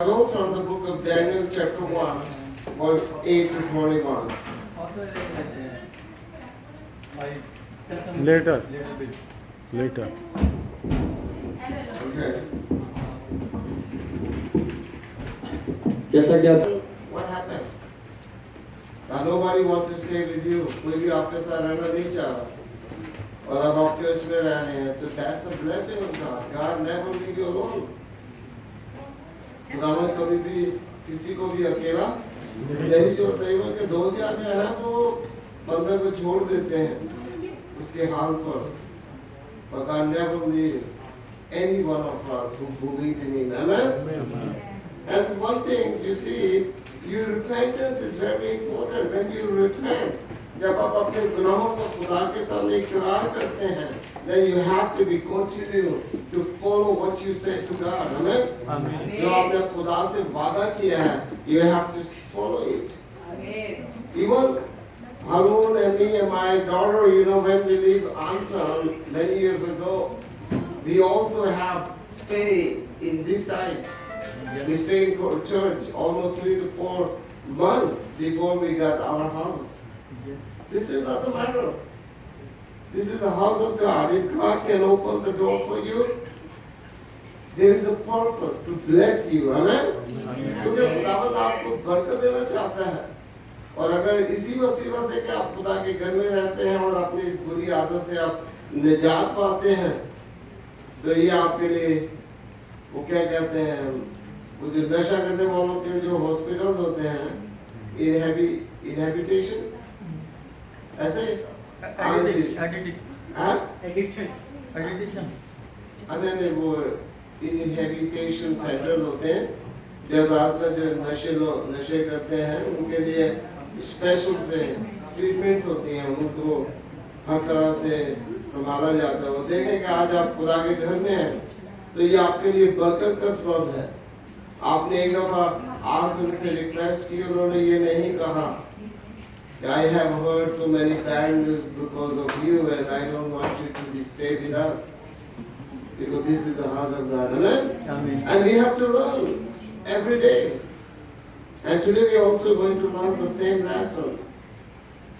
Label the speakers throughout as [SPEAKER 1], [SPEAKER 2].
[SPEAKER 1] Bible from the book of Daniel, chapter 1, verse 8 to 21.
[SPEAKER 2] Later. Later.
[SPEAKER 1] Okay.
[SPEAKER 3] जैसा कि आप
[SPEAKER 1] What happened? Now nobody wants to stay with you. कोई भी आपके साथ रहना नहीं चाह रहा। और अब आप चर्च में रह रहे हैं तो that's a blessing of God. God never leave you alone. खुदावंद कभी भी किसी को भी अकेला नहीं छोड़ता। इवन के दोस्त यार जो है वो बंदे को छोड़ देते हैं उसके हाल पर। But God never leave any one of us who believe in Him. Amen. And one thing you see, your repentance is very important. When you repent, जब आप अपने गुनाहों को खुदा के सामने इकरार करते हैं, then you have to be continue to follow what you said to God. Amen.
[SPEAKER 2] Amen.
[SPEAKER 1] जो आपने खुदा से वादा किया है, you have to follow it.
[SPEAKER 4] Amen.
[SPEAKER 1] Even Harun and me and my daughter, when we leave Ansan many years ago, we also have stay in this site. We stayed in church almost 3 to 4 months before we got our house. This is not the matter. This is the house of God. If God can open the door for you, there is a purpose to bless you. Amen? क्योंकि खुदावंद आपको बरकत देना चाहता है। और अगर इसी वसीला से कि आप खुदा के घर में रहते हैं और अपनी इस बुरी आदत से आप निजात पाते हैं, तो ये आपके लिए वो क्या कहते हैं, वो जो नशा करने वालों के जो हॉस्पिटल्स होते हैं, इनहेबिटेशन ऐसे नहीं वो इनहेबिटेशन सेंटर्स होते हैं जो ज़्यादातर जो नशे करते हैं उनके लिए स्पेशल से ट्रीटमेंट्स होती हैं, उनको हर तरह से संभाला जाता है। वो देखें कि आज आप खुदा के घर में हैं तो ये आपके लिए बरकत का सबब है। आपने एक दफ़ा आकर उनसे रिक्वेस्ट की, उन्होंने ये नहीं कहा I have heard so many bad news because of you and I don't want you to stay with us. Because this is the heart of God. Amen?
[SPEAKER 2] Amen.
[SPEAKER 1] And we have to learn every day. And today we are also going to learn the same lesson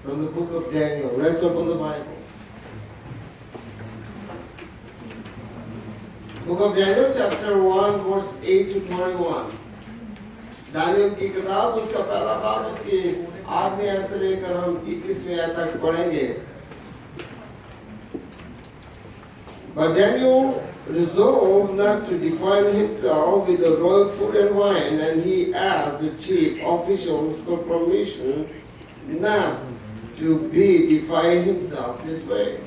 [SPEAKER 1] from the book of Daniel. Let's open the Bible. Book of Daniel chapter 1 verse 8 to 21. Daniel की किताब उसका पहला बाब उसकी 8वें आयत से लेकर हम 21वें आयत तक पढ़ेंगे। But Daniel resolved not to defile himself with the royal food and wine, and he asked the chief officials for permission not to be defile himself this way.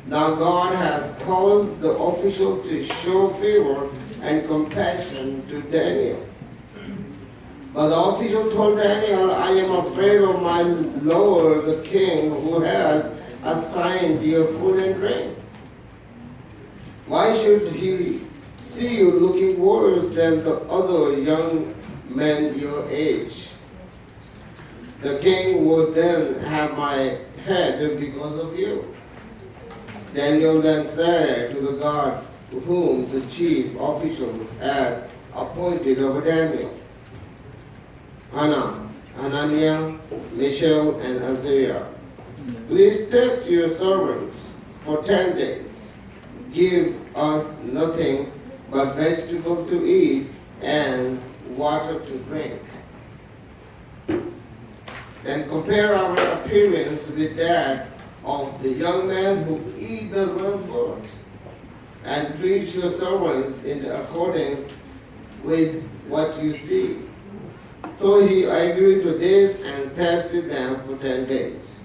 [SPEAKER 1] Now God has caused the official to show favor and compassion to Daniel. But the official told Daniel, I am afraid of my lord the king, who has assigned you food and drink. Why should he see you looking worse than the other young men your age? The king would then have my head because of you. Daniel then said to the guard whom the chief officials had appointed over Daniel, Hananiah, Mishael, and Azariah, please test your servants for 10 days. Give us nothing but vegetable to eat and water to drink. Then compare our appearance with that of the young men who eat the royal food, and treat your servants in accordance with what you see. So he agreed to this and tested them for 10 days.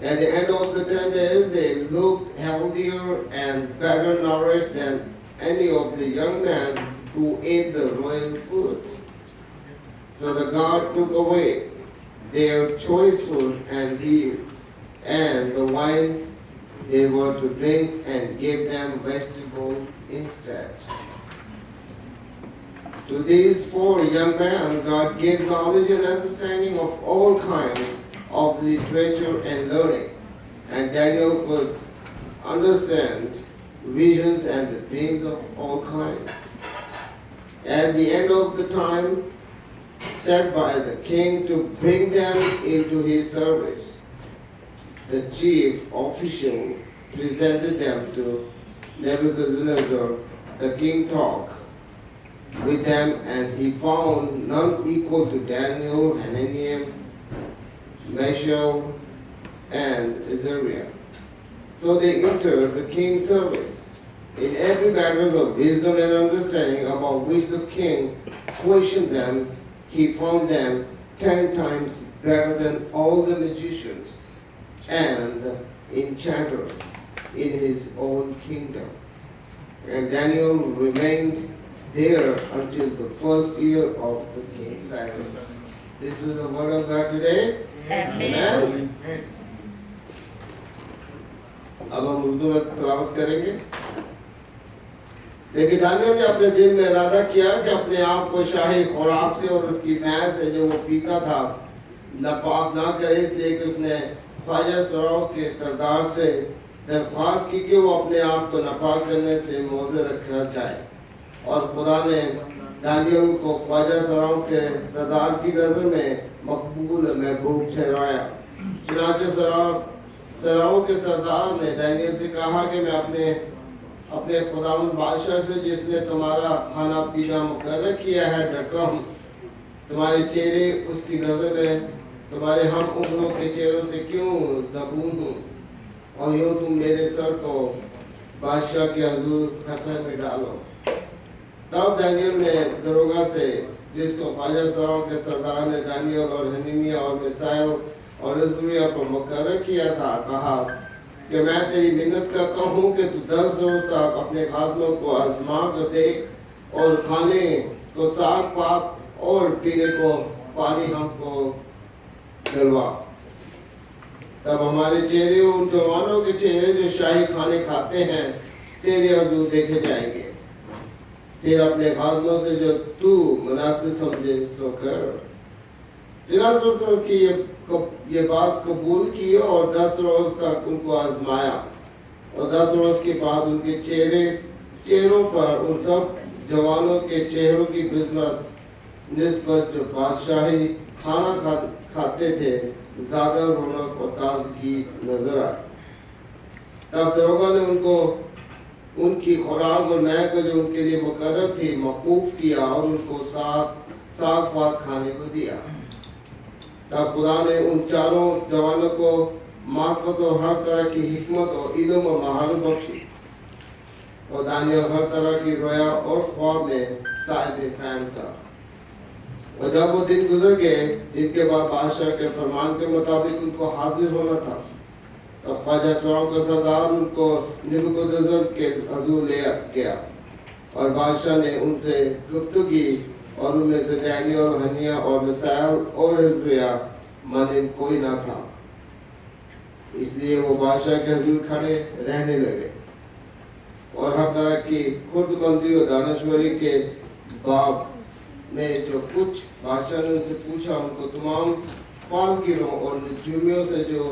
[SPEAKER 1] At the end of the 10 days, they looked healthier and better nourished than any of the young men who ate the royal food. So the God took away their choice food and the wine they were to drink, and gave them vegetables instead. To these 4 young men, God gave knowledge and understanding of all kinds of literature and learning, and Daniel could understand visions and the dreams of all kinds. at the end of the time set by the king to bring them into his service. The chief official presented them to Nebuchadnezzar. The king talked with them, and he found none equal to Daniel, Hananiah, Mishael, and Azariah. So they entered the king's service. In every matter of wisdom and understanding about which the king questioned them, he found them 10 times better than all the magicians and enchanters in his own kingdom. And Daniel remained there until the first year of the King Cyrus. This is the word of God today. Amen. अब हम उर्दू में तिलावत करेंगे। लेकिन Daniel ने अपने दिल में इरादा किया कि अपने आप को शाही खुराक से और उसकी मैस से जो वो पीता था नापाक ना करे, इसलिए कि उसने ख्वाजा सराओं के सरदार से दरख्वास्त की कि वो अपने आप को नापाक करने से मौजे रखा जाए। और खुदा ने दानियल को ख्वाजा सराओं के सरदार की नज़र में मकबूल महबूब ठहराया। चुनांचे सराओं के सरदार ने दानियल से कहा कि मैं अपने खुदावंद बादशाह से, जिसने तुम्हारा खाना पीना मुकर्रर किया है, डरता हूँ। तुम्हारे चेहरे उसकी नज़र में तुम्हारे हम उम्रों के चेहरों से क्यों ज़बून हूँ, और यूँ तुम मेरे सर को बादशाह के हुजूर खतरे में डालो। तब दानियल ने दरोगा से, जिसको ख्वाजा सराओं के सरदार ने दानियल और हनीमिया और मिसाइल और अज़रिया पर मुकर्रर किया था, कहा कि मैं तेरी मिन्नत करता हूँ कि तू 10 रोज तक अपने खादमों को आजमा कर देख, और खाने को साग पात और पीने को पानी हमको दिलवा। तब हमारे चेहरे उन जवानों के चेहरे जो शाही खाने खाते हैं तेरे हुजूर देखे जाएंगे। फिर अपने खादमों से जो तू मुनासिब समझे सो कर। चुनांचे उसने उसकी ये बात कबूल की और 10 रोज तक उनको आजमाया, और 10 रोज के बाद उनके चेहरों पर उन सब जवानों के चेहरों की बिस्मत निस्बत जो बादशाही खाना खाते थे ज्यादा रौनक और ताजगी नजर आई। तब दरोगा ने उनको उनकी खुराक और महक जो उनके लिए मुकर्रर थी मौकूफ किया और उनको साग पात खाने को दिया। तब खुदा ने उन चारों जवानों को मार्फत और हर तरह की हिकमत और इल्म और महारत बख्शी, और दानियल हर तरह की रोया और ख्वाब में साहिब फहम था। और जब वो दिन गुजर गए, जिनके बाद बादशाह के फरमान के मुताबिक उनको हाजिर होना था, तो ख्वाजा सराओं का सरदार उनको नेबूकदनेस्सर के हुजूर ले गया, और बादशाह ने उनसे गुफ्तगू की, और उनमें से दानियल, हनीमिया और मिसाइल और अज़रिया मानिंद कोई ना था। इसलिए वो बादशाह के हुजूर खड़े रहने लगे, और हर तरह की खुर्दबंदी और दानश्वरी के बाब में जो कुछ बादशाह ने उनसे पूछा, उनको तमाम फालगिरों और जुर्मियों से जो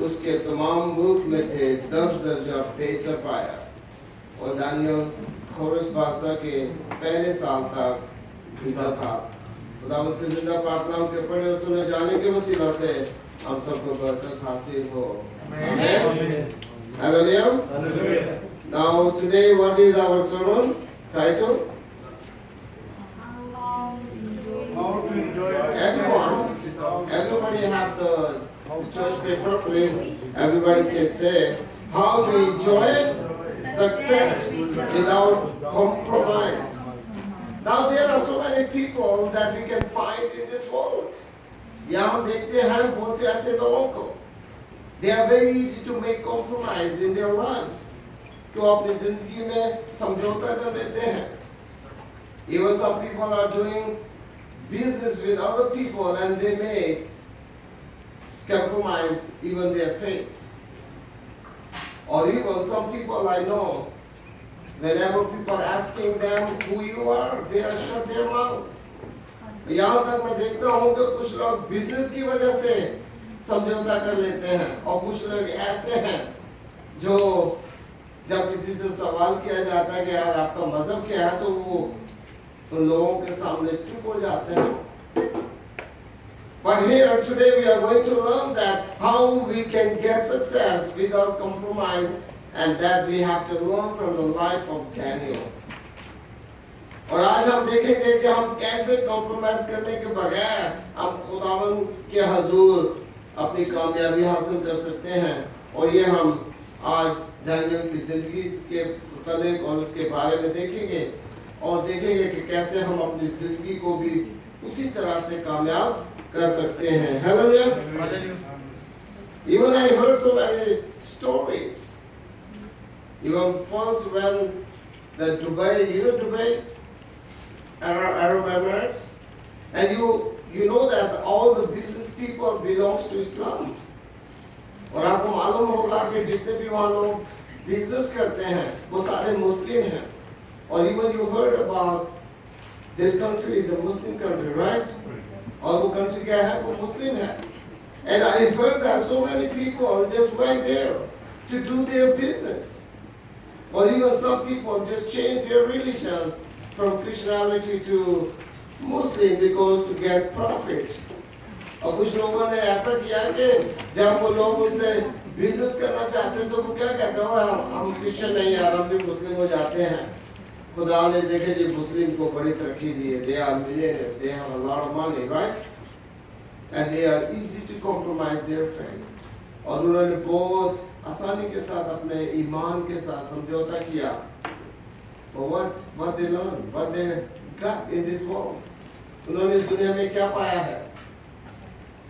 [SPEAKER 1] उसके तमाम मुल्क में थे 10 दर्जा बेहतर पाया। और दानियल खोरस बादशाह के पहले साल तक जिंदा था। खुदावंद के जिंदा पाक नाम के पढ़े और सुने जाने के वसीला से हम सबको बरकत हासिल हो। आमीन। Hallelujah. Now today what is our sermon title? Everybody have the church paper, please. Everybody can say how to enjoy success without compromise. Now there are so many people that we can find in this world. यहाँ हम देखते हैं बहुत से ऐसे लोगों को, they are very easy to make compromise in their lives. तो अपनी जिंदगी में समझौता कर लेते हैं. Even some people are doing business with other people and they may compromise even their faith. Or even some people I know, whenever people are asking them who you are, they are shut their mouth. यहाँ तक मैं देखता हूँ कि कुछ लोग business की वजह से समझौता कर लेते हैं, और कुछ लोग ऐसे हैं जो जब किसी से सवाल किया जाता है कि यार आपका मजहब क्या है, तो वो उन लोगों के सामने चुप हो जाते हैं. But here today we are going to learn that how we can get success without compromise, and that we have to learn from the life of Daniel. और आज हम देखेंगे कि हम कैसे कॉम्प्रोमाइज करने के बगैर हम खुदावन के हजूर अपनी कामयाबी हासिल कर सकते हैं. और ये हम आज डैनियल की जिंदगी के मुतालिक और उसके बारे में देखेंगे और देखेंगे कि कैसे हम अपनी जिंदगी को भी उसी तरह से कामयाब कर सकते हैं. Hallelujah. Even I heard so many stories. Even first when the Dubai, you know Dubai, Arab Emirates, and you know that all the business people belongs to Islam. और आपको मालूम होगा कि जितने भी वहाँ लोग बिजनेस करते हैं वो सारे मुस्लिम हैं. और even you heard about this country is a Muslim country, right? और वो country क्या है? वो मुस्लिम है. And I heard that so many people just went there to do their business. Or even some people just changed their religion from Christianity to Muslim because to get profit. और कुछ लोगों ने ऐसा किया कि जब वो लोग उनसे बिजनेस करना चाहते हैं तो वो क्या कहते हैं, हम क्रिश्चियन नहीं यार, हम भी मुस्लिम हो जाते हैं. खुदा ने देखे जी मुस्लिम को बड़ी तरक्की दी है. They are millionaires, they have a lot of money, right? And they are easy to compromise their faith. और उन्होंने बहुत आसानी के साथ अपने ईमान के साथ समझौता किया. But what they learned, what they got in this world, उन्होंने इस दुनिया में क्या पाया है?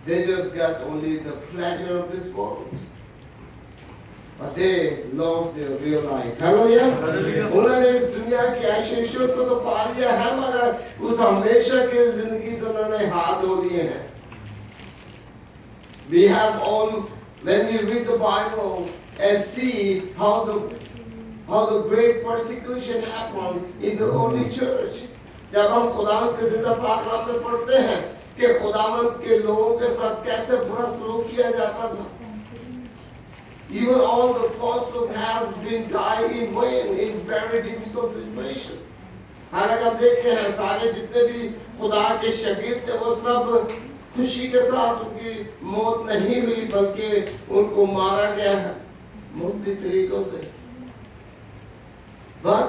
[SPEAKER 1] They just got only the pleasure of this world. But they lost their real life. Hallelujah. उन्होंने इस दुनिया की ऐशो को तो पा लिया है मगर उस हमेशा की जिंदगी से उन्होंने हाथ धो लिए हैं. We have all, when we read the Bible and see how the great persecution happened in the early church. जब हम खुदावंद के जिंदा पाक कलाम में पढ़ते हैं कि खुदावंद के लोगों के साथ कैसे बुरा सलूक किया जाता था. Even all the apostles has been died in vain in very difficult situation. हालांकि हम देखते हैं सारे जितने भी खुदा के शागिर्द थे वो सब खुशी के साथ उनकी मौत नहीं हुई बल्कि उनको मारा गया है मुख्तलिफ तरीकों से. But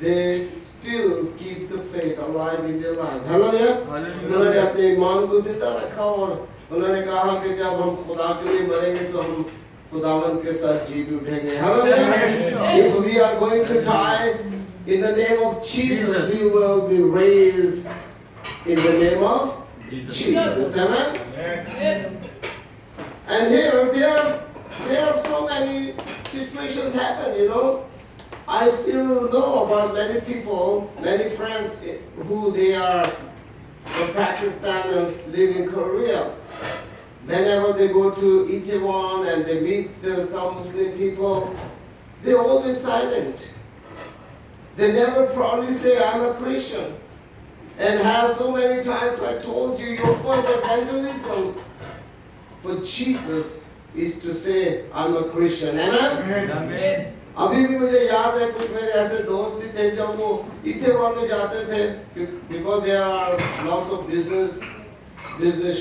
[SPEAKER 1] they still keep the faith alive in their life. Hallelujah. उन्होंने अपने ईमान को जिंदा रखा और उन्होंने कहा कि जब हम खुदा के लिए मरेंगे तो हम खुदावंद के साथ जी भी उठेंगे. Hallelujah. If we are going to die in the name of Jesus, we will be raised in the name of Jesus. Amen. And here there are so many situations happen, you know. I still know about many people, many friends who they are from Pakistan and live in Korea. Whenever they go to Itaewon and they meet some Muslim people, they're always silent. They never proudly say, I'm a Christian. And have so many times I told you, your first evangelism for Jesus is to say, I'm a Christian. Amen?
[SPEAKER 4] Amen.
[SPEAKER 1] अभी भी मुझे याद है कुछ मेरे ऐसे दोस्त भी थे जब वो इत्तेवान में जाते थे because there are lots of business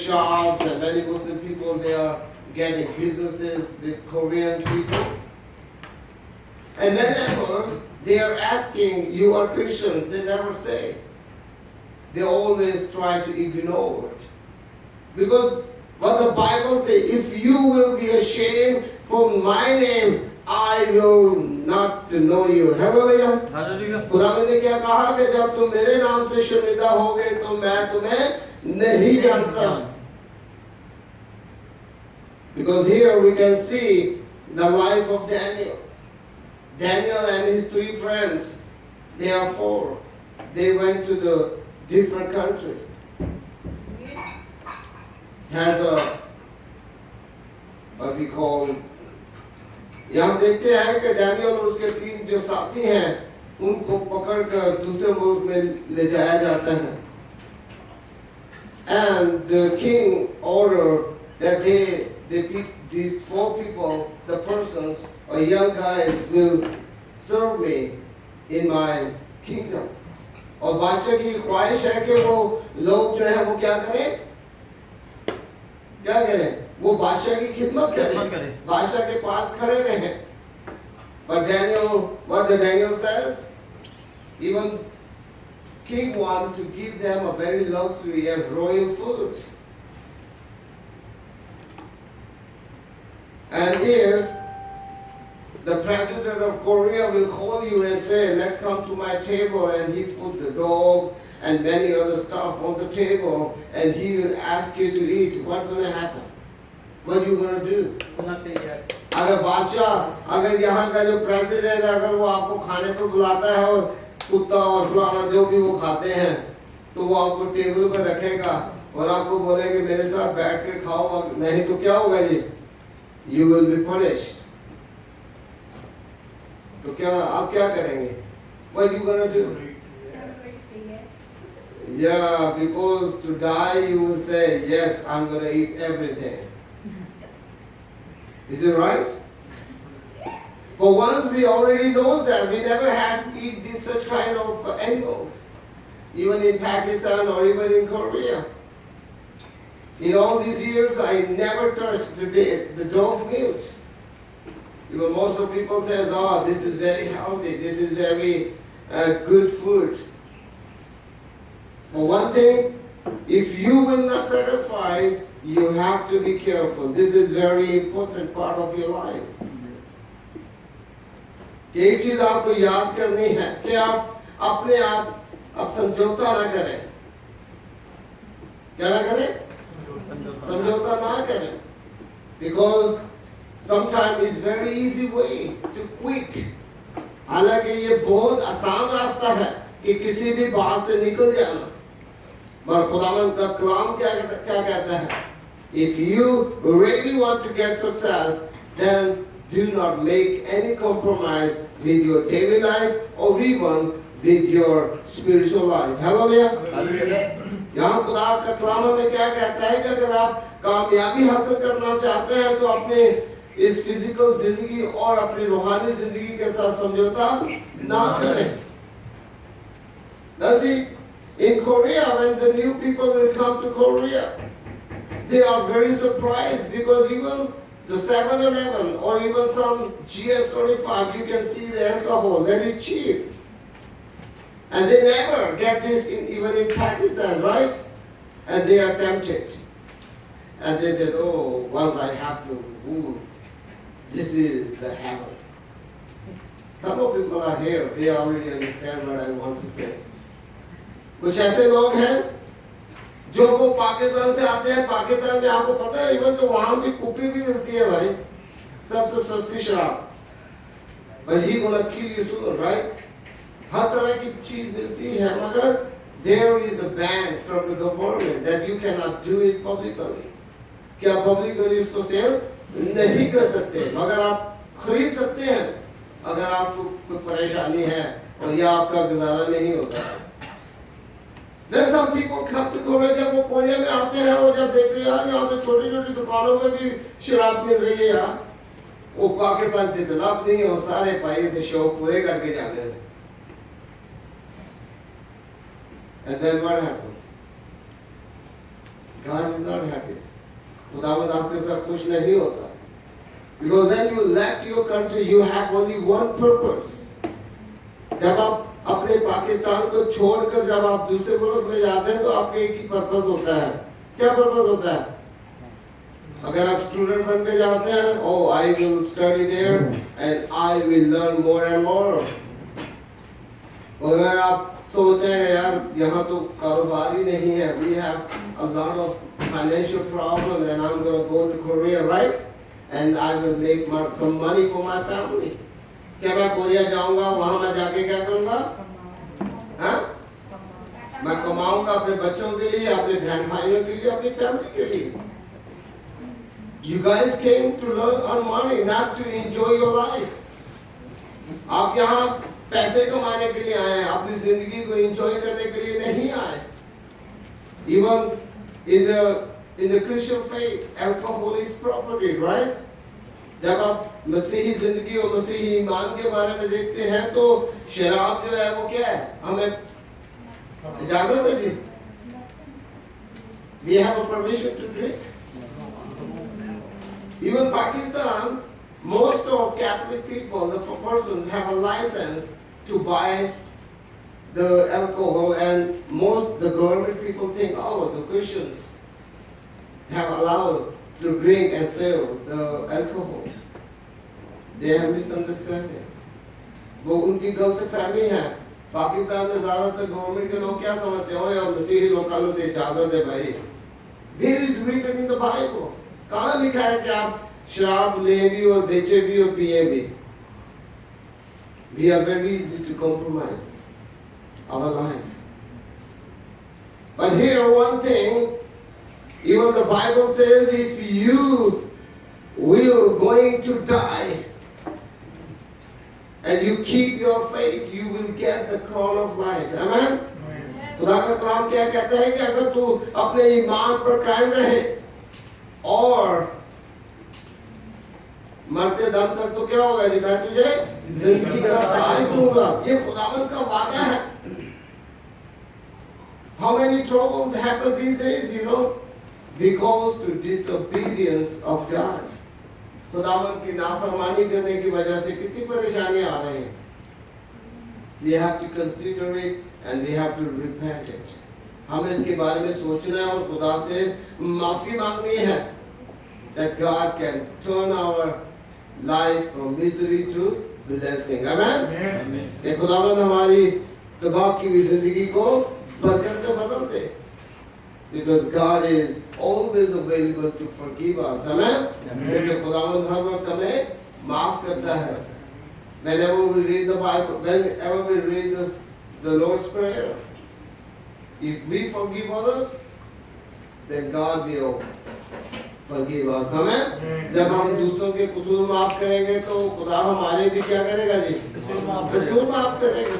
[SPEAKER 1] shops and many Muslim people, they are getting businesses with Korean people. And whenever they are asking, you are Christian, they never say. They always try to ignore it. Because what the Bible says, if you will be ashamed for my name, I will not to know you. Hallelujah.
[SPEAKER 4] Hallelujah.
[SPEAKER 1] खुदावंद ने क्या कहा कि जब तुम मेरे नाम से शर्मिंदा होगे तो मैं तुम्हें नहीं जानता. Because here we can see the life of Daniel. Daniel and his three friends, they are four. They went to the different country. Has a what we call, यहाँ देखते हैं कि डैनियल और उसके तीन जो साथी हैं उनको पकड़कर दूसरे मुल्क में ले जाया जाता है. And the king ordered that they pick these four people, the persons or young guys will serve me in my kingdom. और बादशाह की ख्वाहिश है कि वो लोग जो है वो क्या करें, क्या करें, वो बादशाह की खिदमत करें, बादशाह के पास खड़े रहें. But Daniel, what the Daniel says, even king wanted to give them a very luxury and royal food. And if the president of Korea will call you and say, let's come to my table, and he put the dog and many other stuff on the table, and he will ask you to eat, what's going to happen? What are you going to do? अगर बादशाह, अगर यहाँ का जो president है, अगर वो आपको खाने को बुलाता है और कुत्ता और फलाना जो भी वो खाते हैं, तो वो आपको टेबल पर रखेगा और आपको बोलेगा मेरे साथ बैठ के खाओ, नहीं तो क्या होगा जी? You will be punished. तो क्या आप क्या करेंगे? What are you gonna do? Yeah, because to die you will say yes, I'm gonna eat everything. Is it right? But once we already know that, we never had to eat these such kind of animals, even in Pakistan or even in Korea. In all these years, I never touched the dog meat. Even most of people says, "Oh, this is very healthy. This is very good food." But one thing, if you will not satisfy it, you have to be careful. This is very important part of your life. एक चीज आपको याद करनी है कि आप अपने आप समझौता ना करें. क्या ना करें? समझौता ना करें. Because sometimes it's very easy way to quit. हालांकि ये बहुत आसान रास्ता है कि किसी भी बात से निकल जाना. मगर खुदावंद का कलाम क्या कहता है? If you really want to get success, then do not make any compromise with your daily life or even with your spiritual life. Hallelujah. यहाँ खुदा का कलाम में क्या कहता है कि अगर आप कामयाबी हासिल करना चाहते हैं तो अपने इस फिजिकल जिंदगी और अपनी रूहानी जिंदगी के साथ समझौता ना करें. Now see, in Korea, when the new people will come to Korea, they are very surprised because even the 7-Eleven or even some GS25, you can see the alcohol very cheap. And they never get this even in Pakistan, right? And they are tempted. And they said, oh, once I have to move, this is the heaven. Some of people are here, they already understand what I want to say. कुछ ऐसे लोग हैं जो वो पाकिस्तान से आते हैं. पाकिस्तान में आपको पता है इवन तो वहां भी कुपी भी मिलती है भाई, सबसे सस्ती शराब. But he gonna kill you soon, right? हर तरह की चीज मिलती है, मगर there is a ban from the government that you cannot do it publicly. क्या publicly उसको सेल नहीं कर सकते, मगर आप खरीद सकते हैं अगर आपको कोई परेशानी है और या आपका गुजारा नहीं होता. Then some people come to Korea, जब वो कोरिया में आते हैं और जब देखते हैं यार यहाँ तो छोटी छोटी दुकानों में भी शराब मिल रही है यार, वो पाकिस्तान से तलाब नहीं हो, सारे पाए थे शौक पूरे करके जाते थे. And then what happened? God is not happy. खुदावंद आपके साथ खुश नहीं होता. Because when you left your country, you have only one purpose. जब आप अपने पाकिस्तान को छोड़कर जब आप दूसरे मुल्क में जाते हैं तो आपके एक ही पर्पस होता है. क्या पर्पस होता है? अगर आप स्टूडेंट बन के जाते हैं, oh I will study there and I will learn more and more. और अगर आप सोचते हैं यार यहाँ तो कारोबार ही नहीं है, we have a lot of financial problems and I'm going to go to Korea, right? And I will make some money for my family. क्या मैं कोरिया जाऊंगा, वहां मैं जाके क्या करूंगा? हाँ? मैं कमाऊंगा अपने बच्चों के लिए, अपने बहन भाइयों के लिए, अपनी फैमिली के लिए. You guys came to earn money, not to enjoy your life. आप यहाँ पैसे कमाने के लिए आए हैं, अपनी जिंदगी को एंजॉय करने के लिए नहीं आए. Even in the Christian faith, alcohol is property, right? जब आप मसीही जिंदगी और मसीही ईमान के बारे में देखते हैं तो शराब जो है वो क्या है? हमें इजाजत है जी? We have a permission to drink. Even Pakistan, most of Catholic people, the persons have a license to buy the alcohol, and most the government people think, oh, the Christians have allowed to drink and sell the alcohol. They have misunderstanding. वो उनकी गलत फहमी है. पाकिस्तान में ज्यादातर government के लोग क्या समझते हैं, ओए मसीही लोग का लोग इजाजत है भाई. There is written in the Bible. कहाँ लिखा है कि आप शराब ले भी और बेचे भी और पिए भी? We are very easy to compromise our life. But here one thing, even the Bible says, if you will going to die and you keep your faith, you will get the crown of life. Amen? खुदा का कलाम क्या कहता है कि अगर तू अपने ईमान पर कायम रहे और मरते दम तक तो क्या होगा जी, मैं तुझे जिंदगी का ताज दूंगा. ये खुदावंद का वादा है. How many troubles happen these days, you know, because to disobedience of God. खुदावंद की नाफरमानी करने की वजह से कितनी परेशानियां आ रही हैं. We have to consider it and we have to repent it. हमें इसके बारे में सोचना है और खुदा से माफी मांगनी है. That God can turn our life from misery to blessing. Amen. कि खुदावंद हमारी तबाह की हुई जिंदगी को बरकत में बदल दे. Because God is always available to forgive us. Amen. क्योंकि खुदावंद हर वक्त हमें माफ करता है. Whenever we read the Bible, whenever we read the Lord's Prayer, if we forgive others, then God will forgive us. Amen. जब हम दूसरों के कसूर माफ करेंगे तो खुदा हमारे भी क्या करेगा जी? कसूर माफ करेगा.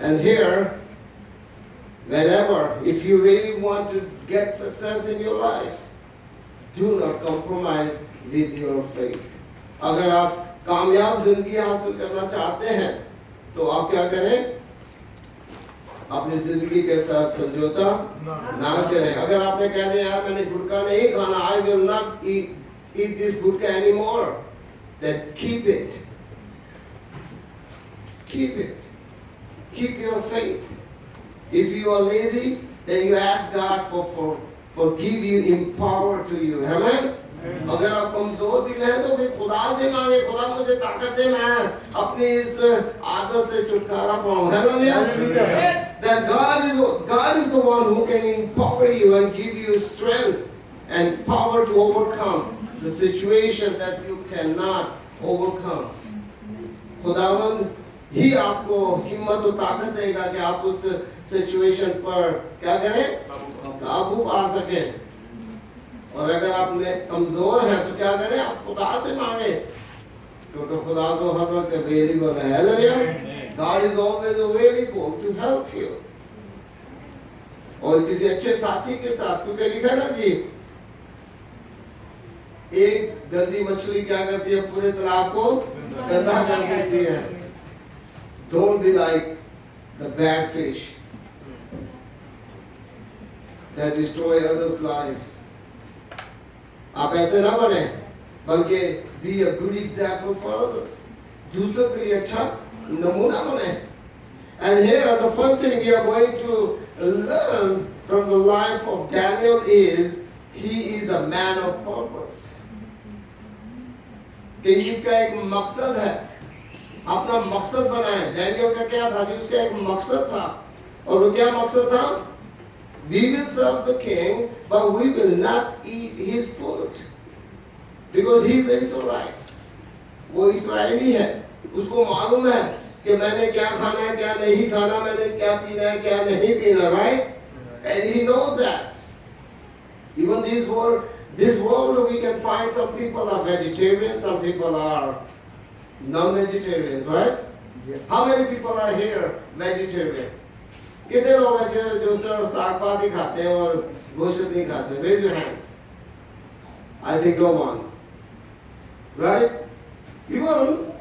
[SPEAKER 1] And here, whenever, if you really want to get success in your life, do not compromise with your faith. अगर आप कामयाब जिंदगी हासिल करना चाहते हैं तो आप क्या करें? अपनी जिंदगी के साथ समझौता ना करें. अगर आपने कह दिया यार मैंने गुटखा नहीं खाना, I will not eat this gutkha anymore, then keep it. Keep it. Keep your faith. If you are lazy, then you ask God for give you empower to you. Amen. अगर आप कमजोर दिल हैं तो फिर खुदा से मांगे, खुदा मुझे ताकत दे, मैं अपनी इस आदत से छुटकारा पाऊं. Hallelujah. That God is the one who can empower you and give you strength and power to overcome the situation that you cannot overcome. खुदावंद ही आपको हिम्मत और ताकत देगा कि आप उस सिचुएशन पर क्या करें? काबू पा सकें. और अगर आप कमजोर हैं तो क्या करें? आप खुदा से मांगे, क्योंकि खुदा तो हर वक्त अवेलेबल है. Hallelujah. God is always available to help you. और किसी अच्छे साथी के साथ, क्योंकि लिखा है ना जी, एक गंदी मछली क्या करती है? पूरे तालाब को गंदा कर देती है. Don't be like the bad fish that destroy others' life. आप ऐसे ना बने, बल्कि be a good example for others. दूसरों के लिए अच्छा नमूना बने. And here the first thing we are going to learn from the life of Daniel is he is a man of purpose. कि इसका एक मकसद है, अपना मकसद बनाए. डैनियल का क्या था जी? उसका एक मकसद था. और वो क्या मकसद था? We will serve the king, but we will not eat his food. Because he is Israelites. वो इस्राएली है. उसको मालूम है कि मैंने क्या खाना है, क्या नहीं खाना, मैंने क्या पीना है, क्या नहीं पीना, right? And he knows that. Even this world we can find some people are vegetarians, some people are non-vegetarians, right?
[SPEAKER 3] Yes.
[SPEAKER 1] How many people are here vegetarian? कितने लोग हैं जो सिर्फ साग पात ही खाते हैं और गोश्त नहीं खाते? Raise your hands. I think no one. Right? Even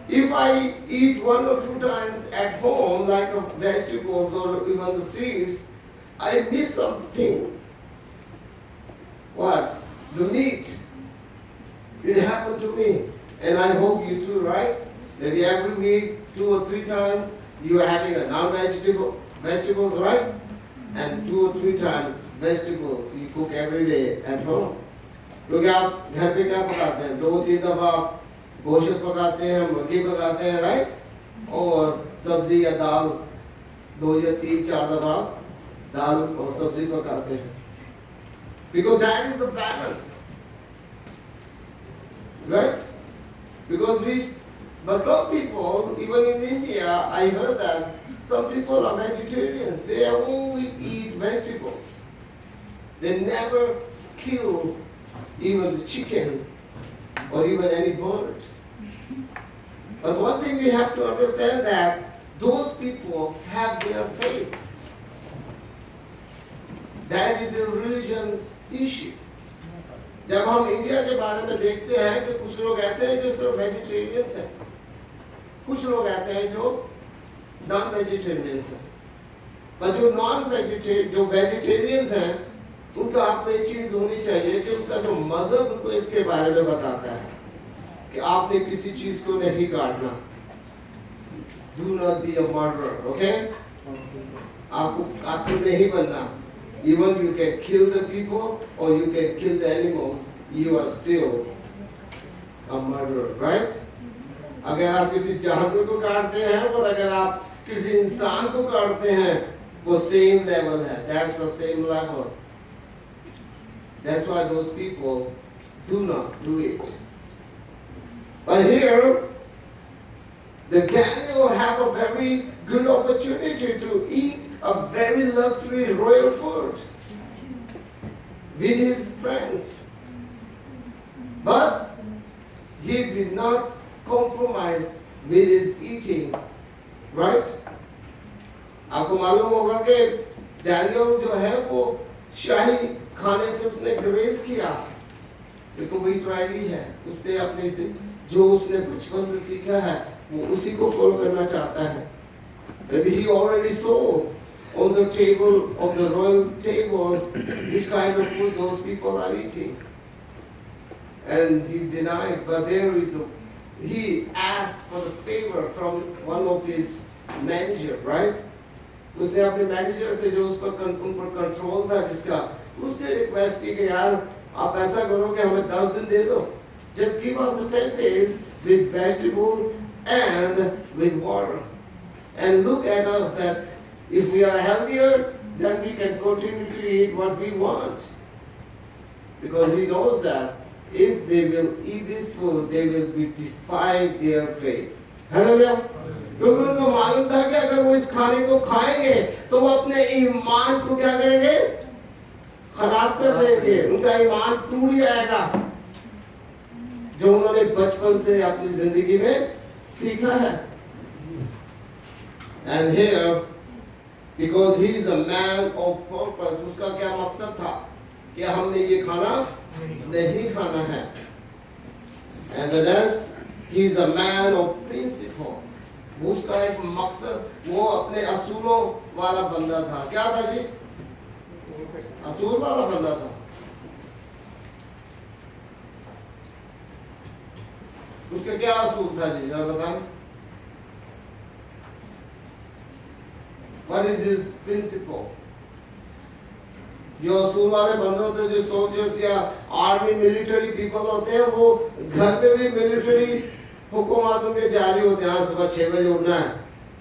[SPEAKER 1] If I eat 1 or 2 times at home, like vegetables or even the seeds, I miss something. What? The meat. It happened to me. And I hope you too, right? Maybe every week, 2 or 3 times, you are having a vegetables, right? And 2 or 3 times vegetables you cook every day at home. क्योंकि आप घर पे क्या पकाते हैं? 2-3 दफा गोश्त पकाते हैं, मुर्गी पकाते हैं, राइट? और सब्जी या दाल 2 या 3-4 दफा दाल और सब्जी पकाते हैं. Because that is the balance, right? Because but some people, even in India, I heard that some people are vegetarians. They only eat vegetables. They never kill even the chicken or even any bird. But one thing we have to understand that those people have their faith. That is the religion issue. जब हम India के बारे में देखते हैं कि कुछ लोग ऐसे हैं जो सिर्फ वेजिटेरियंस हैं, कुछ लोग ऐसे हैं जो नॉन वेजिटेरियंस हैं, पर जो वेजिटेरियंस हैं उनका आप में एक चीज होनी चाहिए कि उनका जो मजहब उनको इसके बारे में बताता है कि आपने किसी चीज को नहीं काटना. Do not be a murderer, okay? आपको कातिल नहीं बनना. Even you can kill the people or you can kill the animals, you are still a murderer, right? अगर आप किसी जानवर को काटते हैं और अगर आप किसी इंसान को काटते हैं, वो same level है. That's the same level. That's why those people do not do it. But here, the Daniel have a very good opportunity to eat a very luxury royal food with his friends. But he did not compromise with his eating, right? आपको मालूम होगा कि Daniel जो है वो शाही खाने से उसने ग्रेस किया, क्योंकि वो इस्राएली है. उसने अपने से जो उसने बचपन से सीखा है वो उसी को फॉलो करना चाहता है. Maybe he already saw on the table, on the royal table, which kind of food those people are eating. And he denied, but he asked for the favor from one of his manager, right? उसने अपने manager से जो उस पर control था जिसका, उससे request की कि यार आप ऐसा करो कि हमें 10 दिन दे दो. Just give us 10 days with vegetables and with water. And look at us that if we are healthier, then we can continue to eat what we want. Because he knows that if they will eat this food, they will be defying their faith. Hallelujah. क्योंकि उनको मालूम था कि अगर वो इस खाने को खाएंगे तो वो अपने ईमान को क्या करेंगे? खराब कर देंगे. उनका ईमान टूट जाएगा जो उन्होंने बचपन से अपनी जिंदगी में सीखा है. And here, because he is a man of purpose, उसका क्या मकसद था कि हमने ये खाना नहीं खाना है. And the next, he is a man of principle. उसका एक मकसद, वो अपने असूलों वाला बंदा था. क्या था जी? असूल वाला बंदा था. उसका क्या असूल था जी, जरा बताएं. What is his principle? जो असूल वाले बंदे होते हैं, जो सोल्जर्स या आर्मी मिलिट्री पीपल होते हैं, वो घर पे भी मिलिट्री हुकुमातों के जारी होते हैं. सुबह 6 बजे उठना है,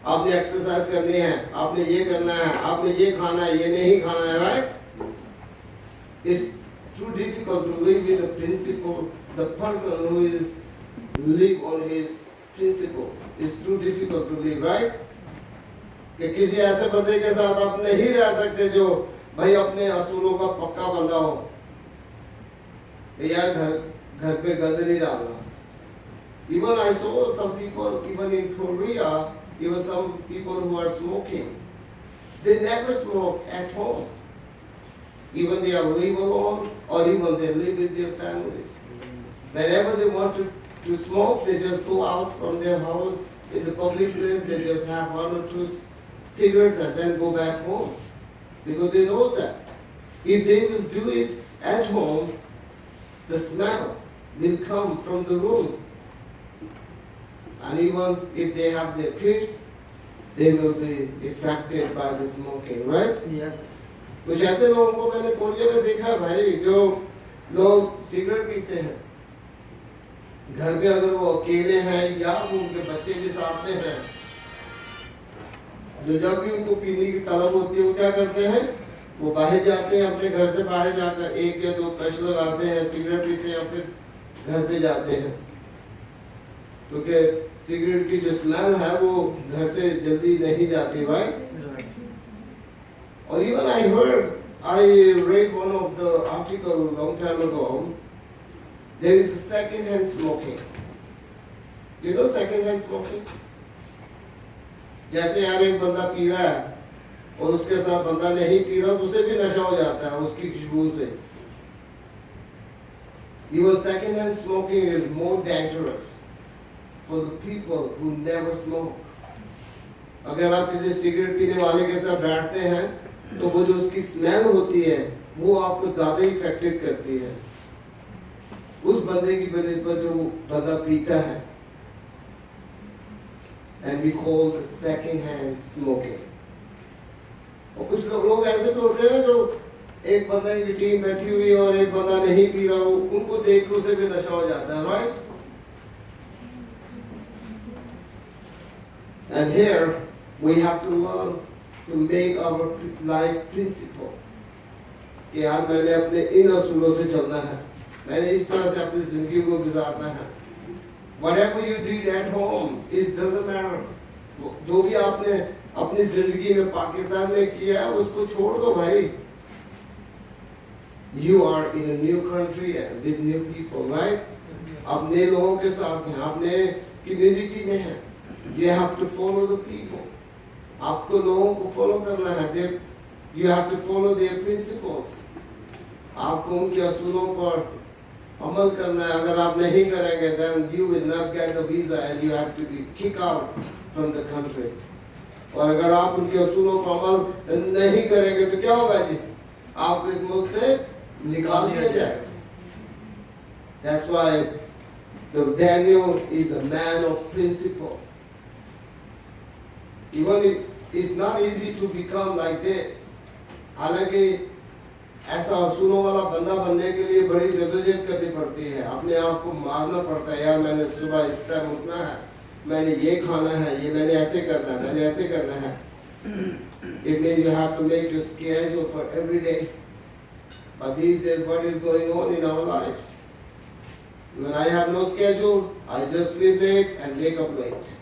[SPEAKER 1] आपने एक्सरसाइज करनी है, आपने ये करना है, आपने ये खाना है, ये नहीं खाना है, right? It's too difficult to live with the principle. The person who is live on his principles. It's too difficult to live, right? कि किसी ऐसे बंदे के साथ आप नहीं रह सकते जो भाई अपने असूलों का पक्का बंदा हो. यार घर पे गंद नहीं डालना. Even I saw some people, even in Korea, even some people who are smoking, they never smoke at home. Even they are live alone or even they live with their families. Whenever they want to to smoke, they just go out from their house in the public place, they just have 1 or 2 cigarettes and then go back home. Because they know that if they will do it at home, the smell will come from the room. And even if they have their kids, they will be affected by the smoking, right?
[SPEAKER 3] Yes.
[SPEAKER 1] कुछ ऐसे लोगों को मैंने Korea में देखा भाई, जो लोग सिगरेट पीते हैं घर पे, अगर वो अकेले हैं या वो उनके बच्चे भी साथ में हैं, जो जब भी उनको पीने की तलब होती है वो क्या करते हैं, वो बाहर जाते हैं, अपने घर से बाहर जाकर 1 या 2 कश लगाते हैं, सिगरेट पीते हैं, फिर घर पे जाते हैं, क्योंकि सिगरेट की जो स्मेल है वो घर से जल्दी नहीं जाती, right? Or even I read one of the article long time ago. There is second-hand smoking. You know second-hand smoking? जैसे यार एक बंदा पी रहा है और उसके साथ बंदा नहीं पी रहा तो उसे भी नशा हो जाता है उसकी खुशबू से. Even second-hand smoking is more dangerous for the people who never smoke. अगर आप किसी सिगरेट पीने वाले के साथ बैठते हैं तो वो जो उसकी स्मेल होती है वो आपको ज्यादा इफेक्टेड करती है उस बंदे की बनिस्बत जो बंदा पीता है. And we call the second hand smoking. और कुछ लोग ऐसे भी होते हैं जो एक बंदा की टीम बैठी हुई है और एक बंदा नहीं पी रहा हो, उनको देख के उसे भी नशा हो जाता है, right? And here we have to learn to make our life principle. कि यार मैंने अपने इन असूलों से चलना है, मैंने इस तरह से अपनी जिंदगी को गुजारना है. Whatever you did at home, it doesn't matter. जो भी आपने अपनी जिंदगी में पाकिस्तान में किया है उसको छोड़ दो भाई. You are in a new country and with new people, right? आप नए लोगों के साथ हैं, आप नए कम्युनिटी में हैं. You have to follow the people. आपको लोगों को फॉलो करना है. You have to follow their principles. आपको उनके असूलों पर अमल करना है. अगर आप नहीं करेंगे then you will not get the visa and you have to be kicked out from the country. और अगर आप उनके असूलों पर अमल नहीं करेंगे तो क्या होगा जी? आपको इस मुल्क से निकाल दिया जाएगा. That's why the Daniel is a man of principle. Even it's not easy to become like this. हालांकि ऐसा असूलों वाला बंदा बनने के लिए बड़ी जद्दोजहद करनी पड़ती है. अपने आप को मारना पड़ता है, यार मैंने सुबह इस टाइम उठना है, मैंने ये खाना है, ये मैंने ऐसे करना है, मैंने ऐसे करना है. It means you have to make your schedule for every day. But these days what is going on in our lives? When I have no schedule, I just sleep late and wake up late.